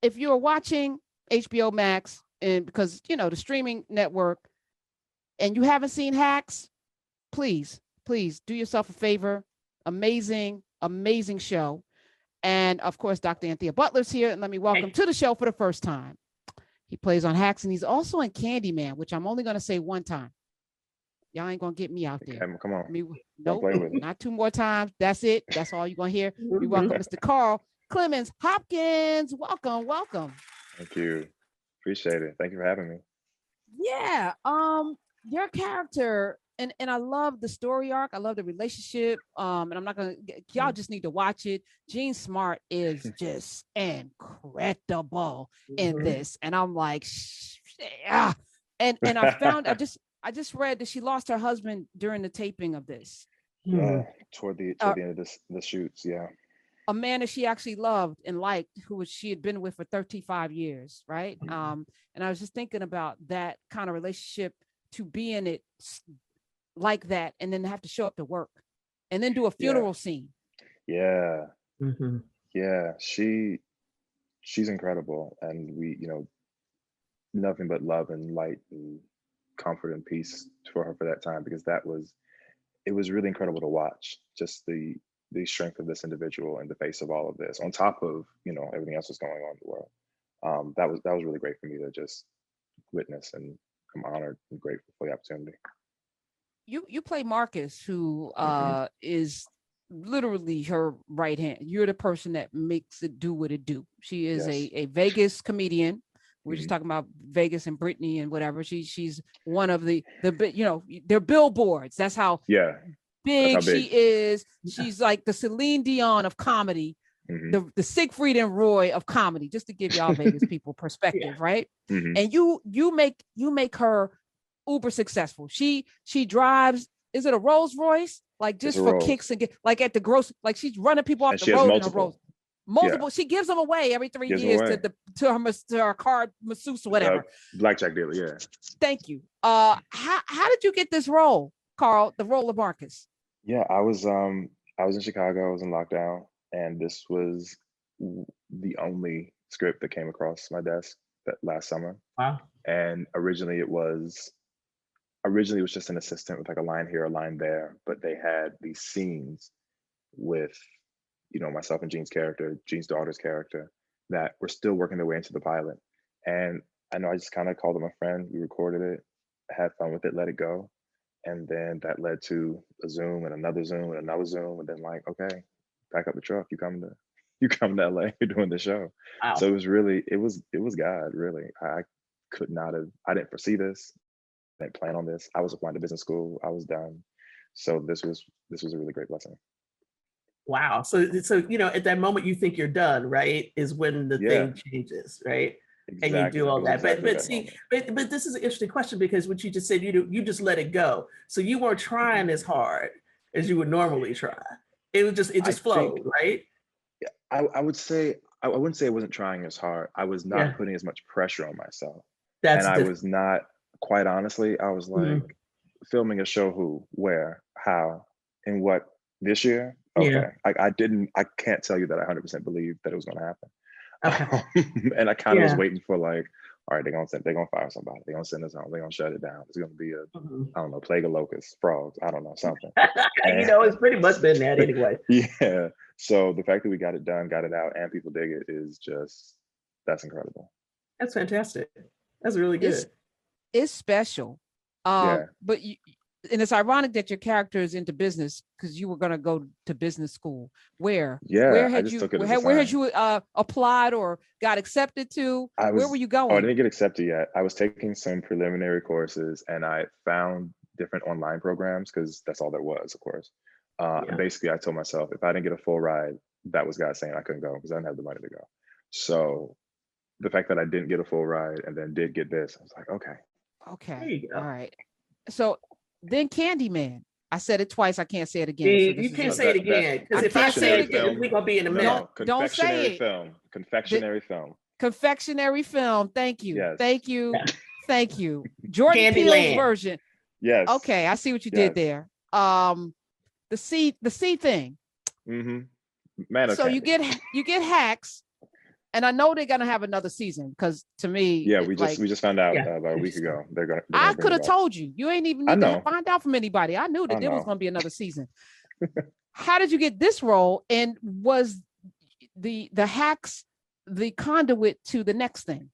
if you're watching HBO Max, and because the streaming network, and you haven't seen Hacks, please do yourself a favor. Amazing, amazing show. And of course, Dr. Anthea Butler's here, and let me welcome to the show for the first time. He plays on Hacks, and he's also in Candyman, which I'm only going to say one time. Y'all ain't going to get me out there. Okay, come on. Nope, not two more times. That's it. That's all you're going to hear. You're welcome, Mr. Carl Clemons-Hopkins. Welcome, welcome. Thank you. Appreciate it. Thank you for having me. Yeah. Your character, and I love the story arc. I love the relationship. And I'm not gonna. Y'all just need to watch it. Jean Smart is just incredible in this, and I'm like, yeah. And I just read that she lost her husband during the taping of this. Yeah, toward the end of the shoots. Yeah. A man that she actually loved and liked, she had been with for 35 years, right? And I was just thinking about that kind of relationship, to be in it like that, and then have to show up to work, and then do a funeral scene. Yeah, yeah. She's incredible, and we, nothing but love and light and comfort and peace for her for that time, because it was really incredible to watch. Just the strength of this individual in the face of all of this, on top of everything else that's going on in the world. That was really great for me to just witness, and I'm honored and grateful for the opportunity. You play Marcus, who is literally her right hand. You're the person that makes it do what it do. She is a Vegas comedian. We're just talking about Vegas and Brittany and whatever. She's one of the they're billboards. That's how big she is. She's like the Celine Dion of comedy, the Siegfried and Roy of comedy, just to give y'all Vegas people perspective, right? And you make her uber successful. She drives, is it a Rolls Royce? Like just for kicks and like at the gross, like she's running people off the road in a Rolls. Multiple. She gives them away every 3 years to her card masseuse or whatever. Blackjack dealer. Yeah. Thank you. How did you get this role, Carl? The role of Marcus? Yeah, I was in Chicago. I was in lockdown, and this was the only script that came across my desk that last summer. Wow. And originally it was just an assistant with like a line here, a line there, but they had these scenes with myself and Jean's daughter's character, that were still working their way into the pilot. And I know I just kind of called him a friend. We recorded it, had fun with it, let it go. And then that led to a Zoom and another Zoom and another Zoom. And then like, okay, pack up the truck. You come to LA, you're doing the show. Wow. So it was God, really. I didn't foresee this. I didn't plan on this. I was applying to business school. I was done. So this was a really great blessing. Wow. So at that moment you think you're done, right? Is when the thing changes, right? Exactly. And you do all that. But this is an interesting question, because what you just said, you just let it go. So you weren't trying as hard as you would normally try. It just flowed, right? I would say, I wouldn't say I wasn't trying as hard. I was not putting as much pressure on myself. I was not, quite honestly, I was like, filming a show, who, where, how, and what, this year? Okay. I can't tell you that I 100% believed that it was going to happen. Okay. And I kind of was waiting for like, all right, they're going to fire somebody. They're going to send us home. They're going to shut it down. It's going to be I don't know, plague of locusts, frogs. I don't know, something. It's pretty much been that anyway. Yeah. So the fact that we got it done, got it out, and people dig it is that's incredible. That's fantastic. That's really good. It's special. But and it's ironic that your character is into business, because you were going to go to business school. Where had you applied or got accepted to? Where were you going? Oh, I didn't get accepted yet. I was taking some preliminary courses, and I found different online programs, because that's all there was, of course. And basically I told myself, if I didn't get a full ride, that was God saying I couldn't go, because I didn't have the money to go. So the fact that I didn't get a full ride and then did get this, I was like, okay. All right. So then Candyman. I said it twice. I can't say it again. So you can't say it again, because if I say it again, we're gonna be in the middle. Don't say it. Confectionery film. Confectionery film. Thank you. Yes. Thank you. Thank you. Jordan Peele's version. Yes. Okay, I see what you did there. The C thing. Mm-hmm. Man. So you get Hacks, and I know they're gonna have another season because to me, yeah, we just found out about a week Interesting. ago. They're gonna I bring could have it back. told you. You ain't even I need to know. find out from anybody. I knew that I there was know. gonna be another season. How did you get this role? And was the hacks the conduit to the next thing?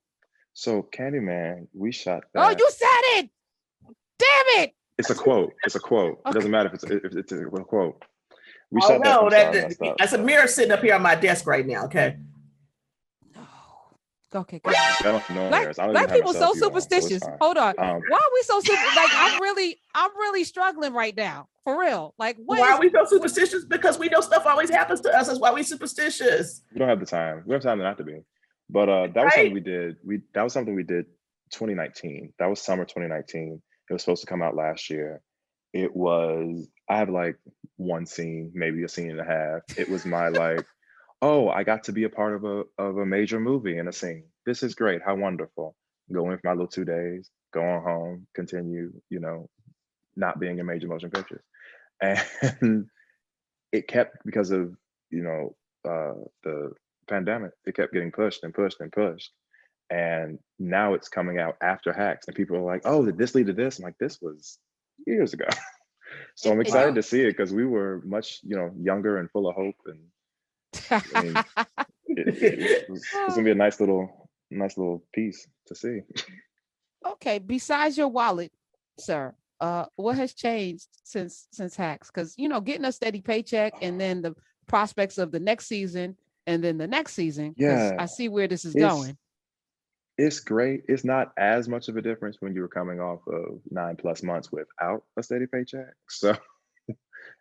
So Candyman, we shot Oh, that. you said it. Damn it. It's a quote. It's a quote. It doesn't matter if it's a quote. We Oh shot that. no, I'm sorry, I messed up. that's a mirror sitting up here on my desk right now. Okay. Okay. Black people so superstitious. Hold on. Why are we so super? Like I'm really struggling right now. For real. Like why are we so superstitious? Because we know stuff always happens to us. That's why we superstitious. We don't have the time. We have time not to be. But that was something we did. That was something we did 2019. That was summer 2019. It was supposed to come out last year. It was, I have like one scene, maybe a scene and a half. It was my like, oh, I got to be a part of a major movie in a scene. This is great. How wonderful. Go in for my little 2 days, go on home, continue, not being in major motion pictures. And it kept, because of, the pandemic, it kept getting pushed and pushed and pushed. And now it's coming out after Hacks, and people are like, oh, did this lead to this? I'm like, this was years ago. So I'm excited to see it because we were much, younger and full of hope. And I mean, it's gonna be a nice little piece to see. Okay, besides your wallet, sir, what has changed since Hacks? Because getting a steady paycheck and then the prospects of the next season and then the next season. Yeah, I see where this is going. It's great. It's not as much of a difference when you were coming off of 9+ months without a steady paycheck. So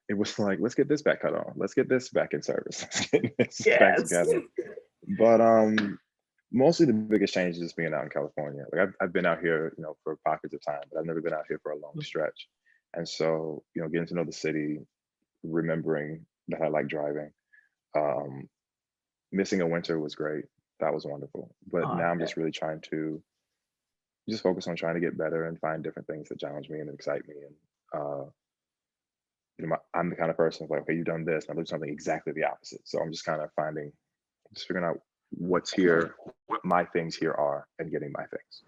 it was like, let's get this back cut on. Let's get this back in service. Let's get this back together. But mostly the biggest change is just being out in California. Like I've been out here, for pockets of time, but I've never been out here for a long stretch. And so, getting to know the city, remembering that I like driving. Missing a winter was great. That was wonderful. But now I'm just really trying to just focus on trying to get better and find different things that challenge me and excite me. And I'm the kind of person like, okay, you've done this, and I do something exactly the opposite. So I'm just kind of figuring out what's here, what my things here are, and getting my things.